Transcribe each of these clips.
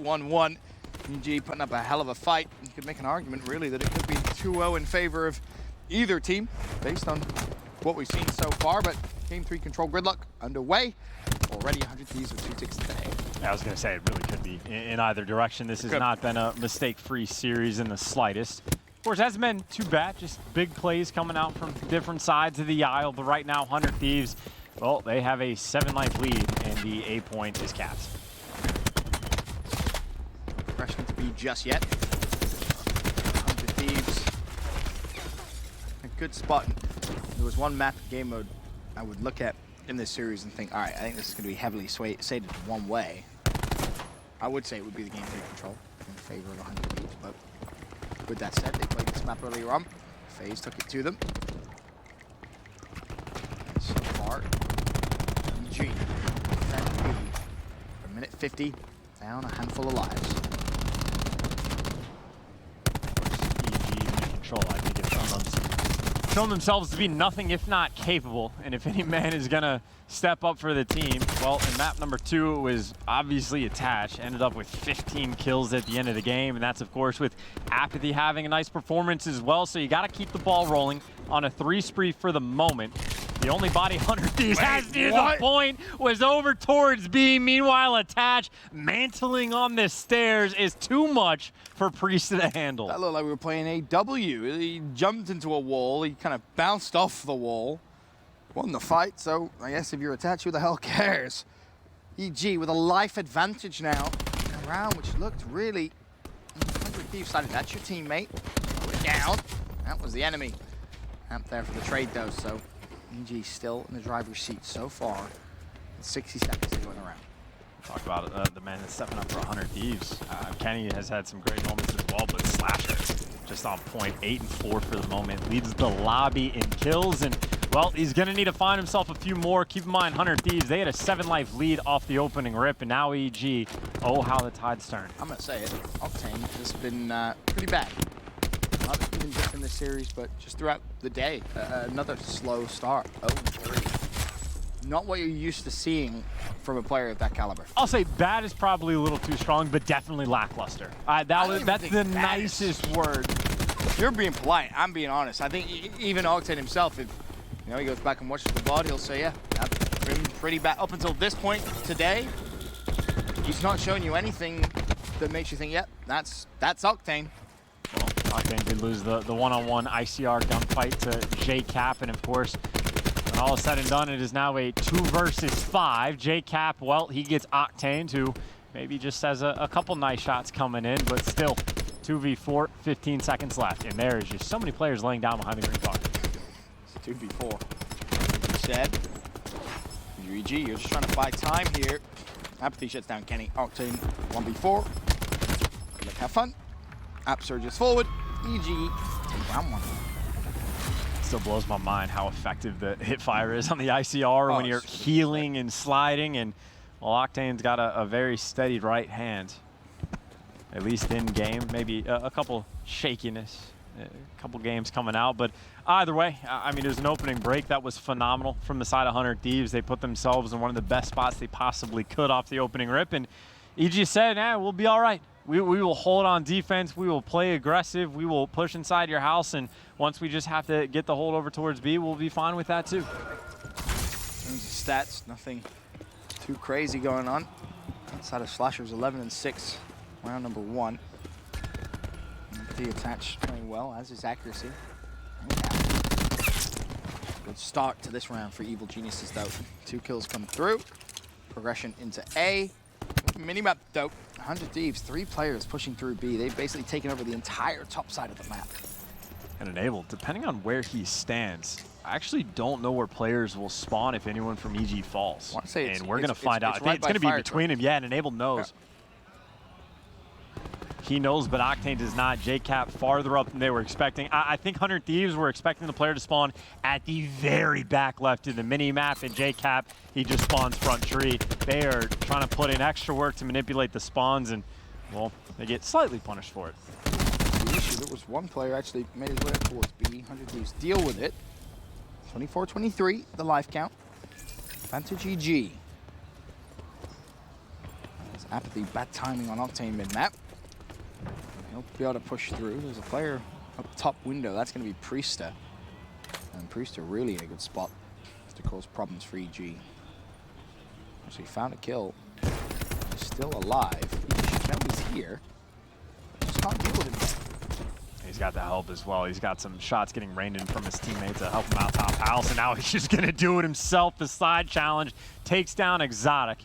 1-1. EG putting up a hell of a fight. You could make an argument, really, that it could be 2-0 in favor of either team, based on what we've seen so far. But Game 3 Control Gridlock underway. Already 100 Thieves with 2 ticks today. I was going to say, it really could be in either direction. This has not been a mistake-free series in the slightest. Of course, it hasn't been too bad. Just big plays coming out from different sides of the aisle. But right now, 100 Thieves, well, they have a 7-life lead, and the A point is capped. Freshman to be just yet. 100 Thieves. A good spot. There was one map game mode I would look at in this series and think, all right, I think this is going to be heavily sated one way. I would say it would be the Game 3 Control in favor of 100 Thieves, but with that said, they played this map earlier on. FaZe took it to them. And so far, EG, for minute 50, down a handful of lives. EG in control, I think it's shown themselves to be nothing if not capable. And if any man is going to step up for the team, well, in map number 2, it was obviously attached. Ended up with 15 kills at the end of the game. And that's, of course, with Apathy having a nice performance as well. So you got to keep the ball rolling on a 3 spree for the moment. The only body 100 Thieves has near the point was over towards B. Meanwhile, attached, mantling on the stairs is too much for Priest to handle. That looked like we were playing AW. He jumped into a wall. He kind of bounced off the wall. Won the fight, so I guess if you're attached, who the hell cares? EG with a life advantage now. A round which looked really... 100 Thieves started. That's your teammate. Put it down. That was the enemy. Amp there for the trade, though, so... EG still in the driver's seat so far. 60 seconds to go in the round. Talk about it, the man that's stepping up for 100 Thieves. Kenny has had some great moments as well, but Slasher just on point, 8 and 4 for the moment. Leads the lobby in kills, and well, he's gonna need to find himself a few more. Keep in mind, 100 Thieves, they had a 7-life lead off the opening rip, and now EG, oh, how the tide's turned. I'm gonna say it, Octane has been pretty bad. Not even just in this series, but just throughout the day. Another slow start. 0-3. Not what you're used to seeing from a player of that caliber. I'll say bad is probably a little too strong, but definitely lackluster. That's the nicest word. If you're being polite, I'm being honest. I think even Octane himself, if he goes back and watches the VOD, he'll say, yeah, that's been pretty bad. Up until this point today, he's not showing you anything that makes you think, yep, that's Octane. Well, Octane did lose the one-on-one ICR gunfight to JCap, and of course, when all is said and done, it is now a 2 versus 5. JCap, well, he gets Octane, who maybe just has a couple nice shots coming in, but still, 2v4, 15 seconds left, and there is just so many players laying down behind the green car. It's 2v4. Like you said, you're EG, you're just trying to buy time here. Apathy shuts down Kenny. Octane, 1v4. Look, have fun. App surges forward. EG take round 1. Still blows my mind how effective the hip fire is on the ICR when you're healing and sliding, and well, Octane's got a very steady right hand. At least in game, maybe a couple shakiness, a couple games coming out, but either way, I mean, there's an opening break that was phenomenal from the side of 100 Thieves. They put themselves in one of the best spots they possibly could off the opening rip, and EG said, we'll be all right. We will hold on defense, we will play aggressive, we will push inside your house, and once we just have to get the hold over towards B, we'll be fine with that too. In terms of stats, nothing too crazy going on. Outside of Slasher's 11 and 6, round number 1. The attach playing well, as is accuracy. Good start to this round for Evil Geniuses though. 2 kills come through. Progression into A. Minimap though. 100 Thieves, 3 players pushing through B. They've basically taken over the entire top side of the map. And Enable, depending on where he stands, I actually don't know where players will spawn if anyone from EG falls. And we're going to find out. I think it's going to be between him. Yeah, and Enable knows. Yeah. He knows, but Octane does not. JCap farther up than they were expecting. I think 100 Thieves were expecting the player to spawn at the very back left of the mini-map, and JCap, he just spawns front tree. They are trying to put in extra work to manipulate the spawns, and, well, they get slightly punished for it. The issue, there was one player actually made his way up towards B. 100 Thieves deal with it. 24-23, the life count. Advantage EG. As Apathy, bad timing on Octane mid-map. He'll be able to push through. There's a player up top window. That's going to be Priester. And Priester really in a good spot to cause problems for EG. So he found a kill. He's still alive. He should know he's here. Just can't deal with him. He's got the help as well. He's got some shots getting rained in from his teammate to help him out top house, and now he's just going to do it himself. The side challenge takes down Exotic.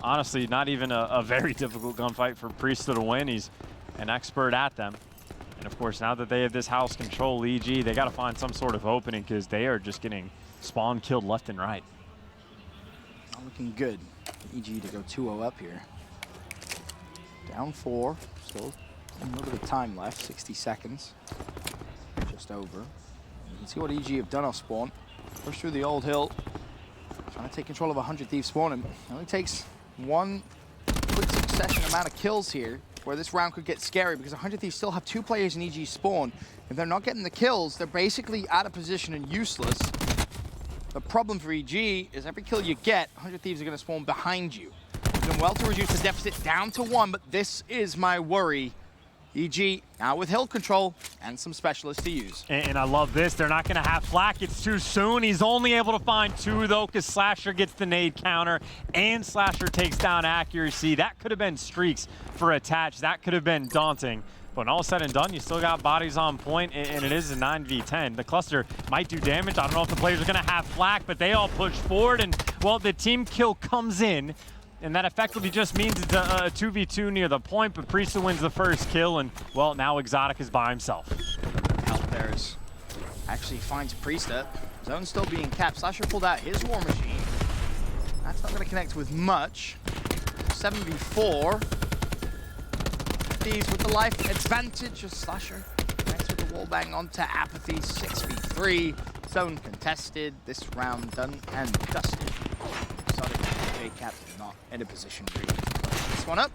Honestly, not even a very difficult gunfight for Priester to win. He's an expert at them. And of course, now that they have this house control, EG, they got to find some sort of opening because they are just getting spawn killed left and right. Not looking good. EG to go 2-0 up here. Down 4. Still a little bit of time left. 60 seconds. Just over. You can see what EG have done off spawn. Push through the old hill. Trying to take control of 100 Thieves spawn. And it only takes one quick succession amount of kills here where this round could get scary because 100 Thieves still have 2 players in EG spawn. If they're not getting the kills, they're basically out of position and useless. The problem for EG is every kill you get, 100 Thieves are going to spawn behind you. You've done well to reduce the deficit down to 1, but this is my worry. EG now with hill control and some specialists to use. And I love this. They're not going to have flak. It's too soon. He's only able to find 2, though, because Slasher gets the nade counter, and Slasher takes down accuracy. That could have been streaks for Attach. That could have been daunting. But when all said and done, you still got bodies on point, and it is a 9v10. The cluster might do damage. I don't know if the players are going to have flak, but they all push forward, and, well, the team kill comes in. And that effectively just means it's a 2v2 near the point, but Priester wins the first kill, and, well, now Exotic is by himself. Help there's actually finds Priester. Zone still being capped. Slasher pulled out his War Machine. That's not going to connect with much. 7v4. Thieves with the life advantage of Slasher. Connects with the wall bang onto Apathy. 6v3. Zone contested. This round done and dusted. Exotic J-Cap not in a position to this one up.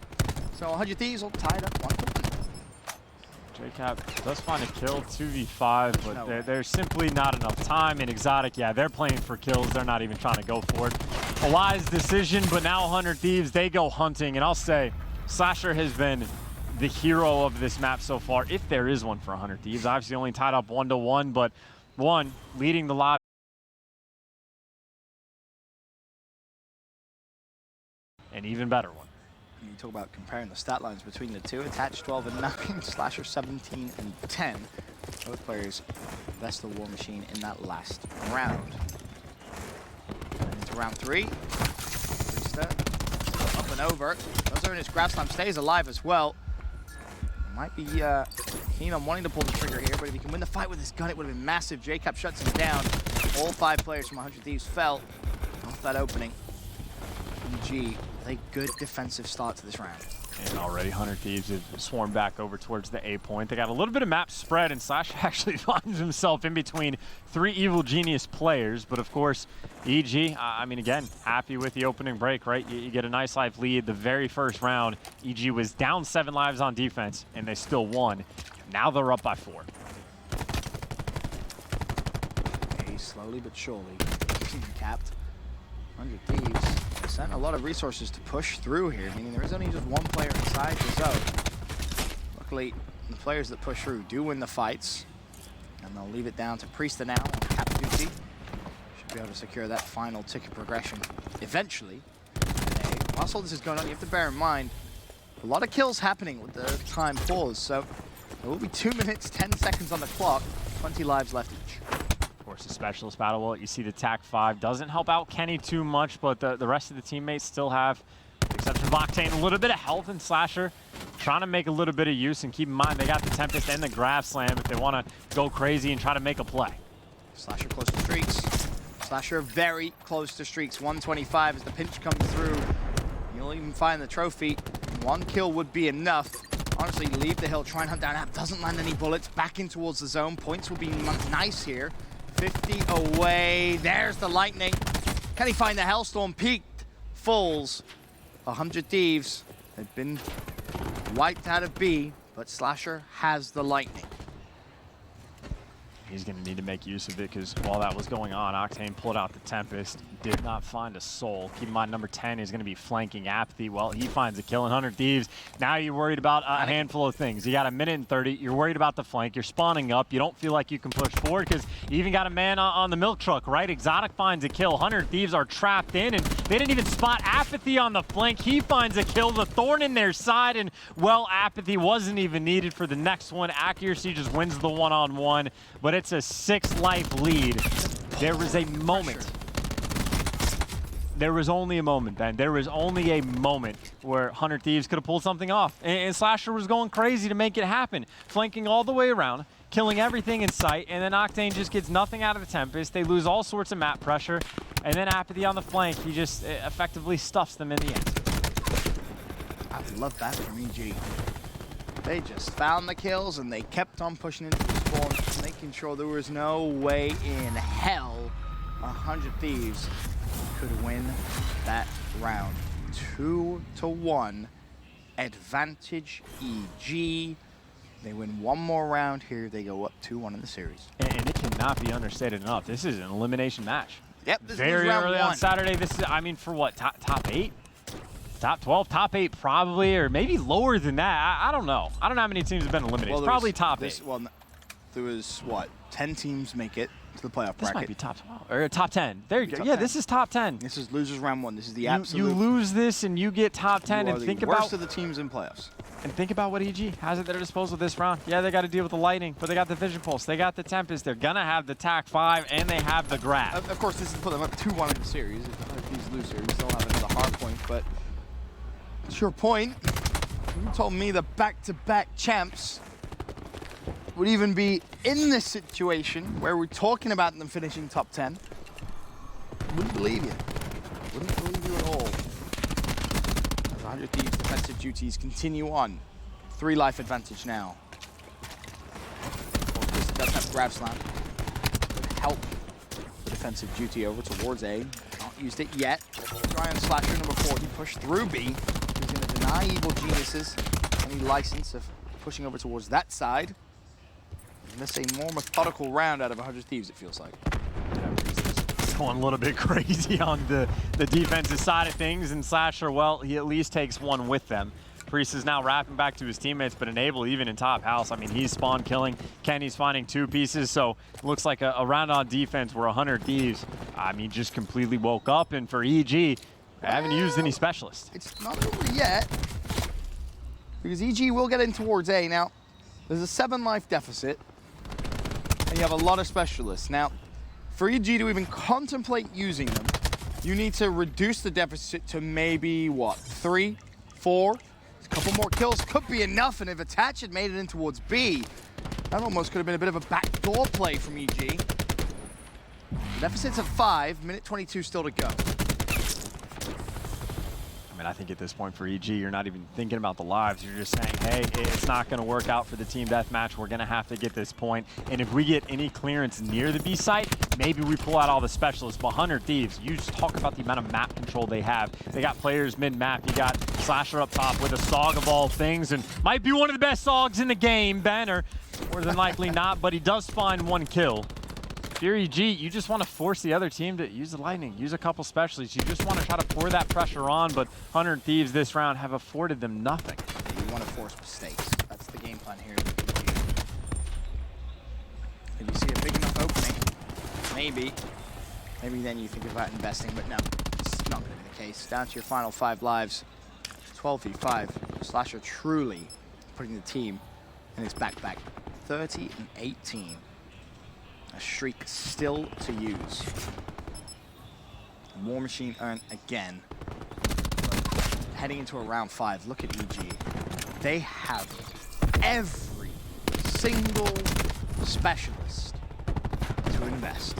So 100 Thieves all tied up 1-1. J-Cap does find a kill, 2v5, but there's simply not enough time. And Exotic, yeah, they're playing for kills. They're not even trying to go for it. A wise decision, but now 100 Thieves, they go hunting. And I'll say, Slasher has been the hero of this map so far, if there is one for 100 Thieves. Obviously only tied up 1-1, but one, leading the lobby. An even better one. You talk about comparing the stat lines between the two. Attach 12 and 9, Slasher 17 and 10. Both players best the War Machine in that last round. And into round 3. Priester up and over. Does earn his grab slam, stays alive as well. Might be keen on wanting to pull the trigger here, but if he can win the fight with his gun, it would have been massive. J-Cap shuts him down. All 5 players from 100 Thieves fell off that opening. EG, a good defensive start to this round. And already 100 Thieves have swarmed back over towards the A point. They got a little bit of map spread, and Slash actually finds himself in between 3 Evil Genius players. But of course, EG, I mean, again, happy with the opening break, right? You get a nice life lead. The very first round, EG was down 7 lives on defense, and they still won. Now they're up by 4. Okay, slowly but surely, being capped. 100 Thieves sent a lot of resources to push through here, meaning there is only just 1 player inside the zone. Luckily, the players that push through do win the fights, and they'll leave it down to Priester now on cap duty. Should be able to secure that final ticket progression eventually. Today. Whilst all this is going on, you have to bear in mind a lot of kills happening with the time pause, so there will be 2 minutes, 10 seconds on the clock, 20 lives left each. The specialist battle will let you see the TAC 5 doesn't help out Kenny too much, but the rest of the teammates still have, with the exception of Octane, a little bit of health and Slasher trying to make a little bit of use. And keep in mind, they got the Tempest and the Grab Slam if they want to go crazy and try to make a play. Slasher close to streaks. Slasher very close to streaks. 125 as the pinch comes through. You'll even find the trophy. 1 kill would be enough. Honestly, leave the hill, try and hunt down App. Doesn't land any bullets. Back in towards the zone. Points will be nice here. 50 away. There's the lightning. Can he find the Hellstorm? Peaked. Falls. 100 Thieves have been wiped out of B, but Slasher has the lightning. He's going to need to make use of it because while that was going on, Octane pulled out the Tempest, did not find a soul. Keep in mind, number 10 is going to be flanking Apathy. Well, he finds a kill in 100 Thieves. Now you're worried about a handful of things. You got a minute and 30. You're worried about the flank. You're spawning up. You don't feel like you can push forward because you even got a man on the milk truck, right? Exotic finds a kill. 100 Thieves are trapped in, and they didn't even spot Apathy on the flank. He finds a kill. The thorn in their side, and, well, Apathy wasn't even needed for the next one. Accuracy just wins the one-on-one, but it's a 6-life lead. There was a moment. There was only a moment, Ben. There was only a moment where 100 Thieves could have pulled something off. And Slasher was going crazy to make it happen. Flanking all the way around, killing everything in sight, and then Octane just gets nothing out of the Tempest. They lose all sorts of map pressure. And then Apathy on the flank, he just effectively stuffs them in the end. I love that from EG. They just found the kills, and they kept on pushing into the spawn, making sure there was no way in hell 100 Thieves could win that round. 2-1, advantage EG. They win one more round here. They go up 2-1 in the series. And it cannot be understated enough. This is an elimination match. Yep, this very is round early one. On Saturday. This is, I mean, for what, top 8? Top 12, top 8 probably, or maybe lower than that. I don't know. I don't know how many teams have been eliminated. Well, probably top 8. Well, there was, what, 10 teams make it to the playoff bracket. This might be top 12, or top 10. There you go. Yeah, 10. this is top 10. This is losers round 1. This is the absolute. You lose this and you get top 10, and think about worst of the teams in playoffs. And think about what EG has at their disposal this round. Yeah, they got to deal with the Lightning, but they got the Vision Pulse, they got the Tempest, they're gonna have the TAC 5, and they have the Grab. Of course, this is put them up 2-1 in the series. If these lose series, they'll have another hard point. But to your point, you told me the back-to-back champs would even be in this situation where we're talking about them finishing top 10. Wouldn't believe you. Wouldn't believe you at all. As 100 Thieves defensive duties continue on. 3-life advantage now. Well, this does have grab slam. Would help the defensive duty over towards A. Not used it yet. Try and Slasher number 4. He pushed through B. He's going to deny Evil Geniuses any license of pushing over towards that side. Miss a more methodical round out of 100 Thieves, it feels like. Going a little bit crazy on the defensive side of things, and Slasher, well, he at least takes one with them. Priest is now wrapping back to his teammates, but Enable even in top house. I mean, he's spawn killing. Kenny's finding 2 pieces, so it looks like a round on defense where 100 Thieves, I mean, just completely woke up. And for EG, they haven't used any specialists. It's not over yet, because EG will get in towards A. Now, there's a 7-life deficit, and you have a lot of specialists. Now, for EG to even contemplate using them, you need to reduce the deficit to maybe, what, 3, 4? A couple more kills could be enough, and if Attach had made it in towards B, that almost could have been a bit of a backdoor play from EG. The deficit's at 5, minute 22 still to go. I mean, I think at this point for EG, you're not even thinking about the lives. You're just saying, hey, it's not going to work out for the team deathmatch. We're going to have to get this point. And if we get any clearance near the B site, maybe we pull out all the specialists. But 100 Thieves, you just talk about the amount of map control they have. They got players mid-map. You got Slasher up top with a Sog of all things, and might be one of the best Sogs in the game, Ben, or more than likely not, but he does find 1 kill. If you're EG, you just want to force the other team to use the Lightning, use a couple specialties. You just want to try to pour that pressure on, but 100 Thieves this round have afforded them nothing. You want to force mistakes. That's the game plan here. If you see a big enough opening, maybe then you think about investing, but no, it's not going to be the case. Down to your final 5 lives, 12v5. Slasher truly putting the team in his backpack. 30-18. A streak still to use. War Machine earned again. Heading into a round 5, look at EG. They have every single specialist to invest.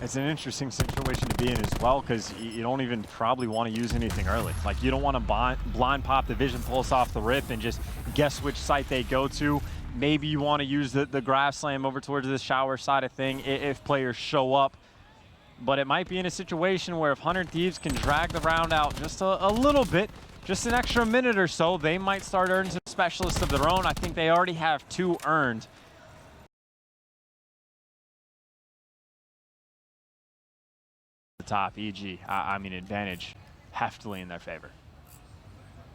It's an interesting situation to be in as well, because you don't even probably want to use anything early. Like, you don't want to blind pop the Vision Pulse off the rip and just guess which site they go to. Maybe you want to use the Grab Slam over towards the shower side of thing if players show up. But it might be in a situation where if 100 Thieves can drag the round out just a little bit, just an extra minute or so, they might start earning some specialists of their own. I think they already have 2 earned. top, EG, I mean, advantage heftily in their favor.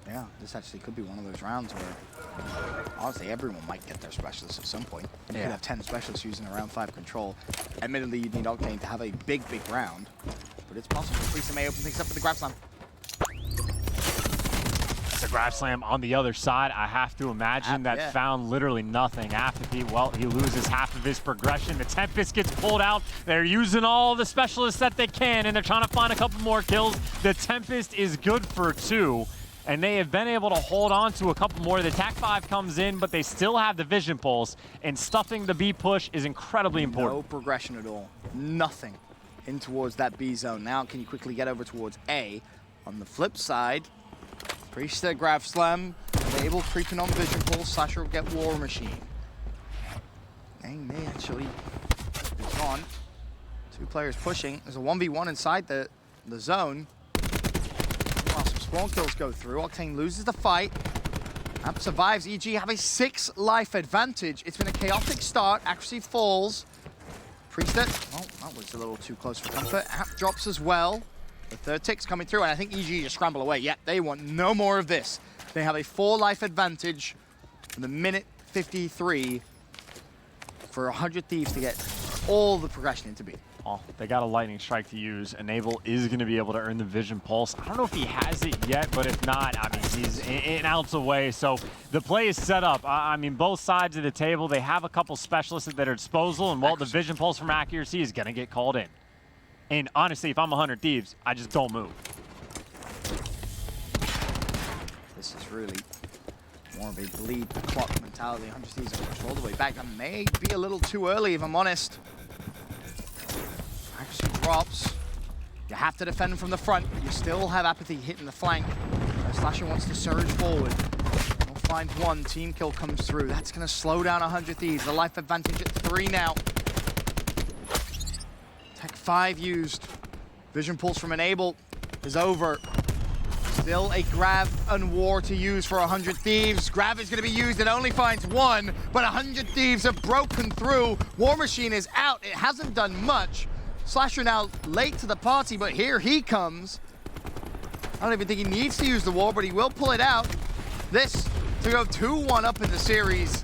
Yeah, this actually could be one of those rounds where, honestly, everyone might get their specialists at some point. You could have 10 specialists using a round 5 control. Admittedly, you need Octane to have a big round, but it's possible. Priest may open things up with the grab slam. The grab slam on the other side, I have to imagine that found literally nothing. Apathy, well, he loses half of his progression. The Tempest gets pulled out. They're using all the specialists that they can, and they're trying to find a couple more kills. The Tempest is good for 2. And they have been able to hold on to a couple more. The Tac 5 comes in, but they still have the Vision Pulse, and stuffing the B push is incredibly important. No progression at all. Nothing in towards that B zone. Now can you quickly get over towards A? On the flip side, Priest grab slam, Abel creeping on Vision Pulse, Slasher will get War Machine. Dang, they actually is on. 2 players pushing. There's a 1v1 inside the zone. While some spawn kills go through, Octane loses the fight. App survives. EG have a 6 life advantage. It's been a chaotic start. Accuracy falls. Priest, oh, that was a little too close for comfort. App drops as well. The third tick's coming through, and I think EG just scramble away. Yeah, they want no more of this. They have a 4 life advantage in the minute 53 for 100 Thieves to get all the progression into B. Oh, they got a lightning strike to use. Enable is going to be able to earn the Vision Pulse. I don't know if he has it yet, but if not, I mean, he's an ounce away. So the play is set up. I mean, both sides of the table, they have a couple specialists at their disposal, and well, the Vision Pulse from accuracy is going to get called in. And honestly, if I'm 100 Thieves, I just don't move. This is really more of a bleed the clock mentality. 100 Thieves are pushed all the way back. That may be a little too early, if I'm honest. Actually drops. You have to defend from the front, but you still have Apathy hitting the flank. Slasher wants to surge forward. We'll find one. Team kill comes through. That's going to slow down 100 Thieves. The life advantage at 3 now. Tech 5 used. Vision Pulse from Enable is over. Still a grab and war to use for 100 Thieves. Grab is going to be used. It only finds 1, but 100 Thieves have broken through. War Machine is out. It hasn't done much. Slasher now late to the party, but here he comes. I don't even think he needs to use the war, but he will pull it out. This to go 2-1 up in the series.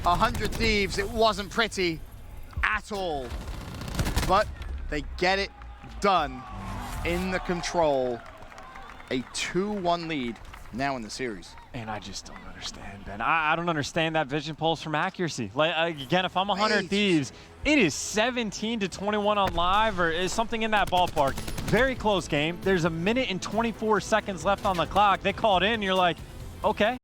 100 Thieves, it wasn't pretty at all. But they get it done in the control. A 2-1 lead now in the series. And I just don't understand, Ben. I don't understand that Vision Pulse from accuracy. Like, again, if I'm 100 Thieves, it is 17-21 on live, or is something in that ballpark. Very close game. There's a minute and 24 seconds left on the clock. They call it in, and you're like, okay.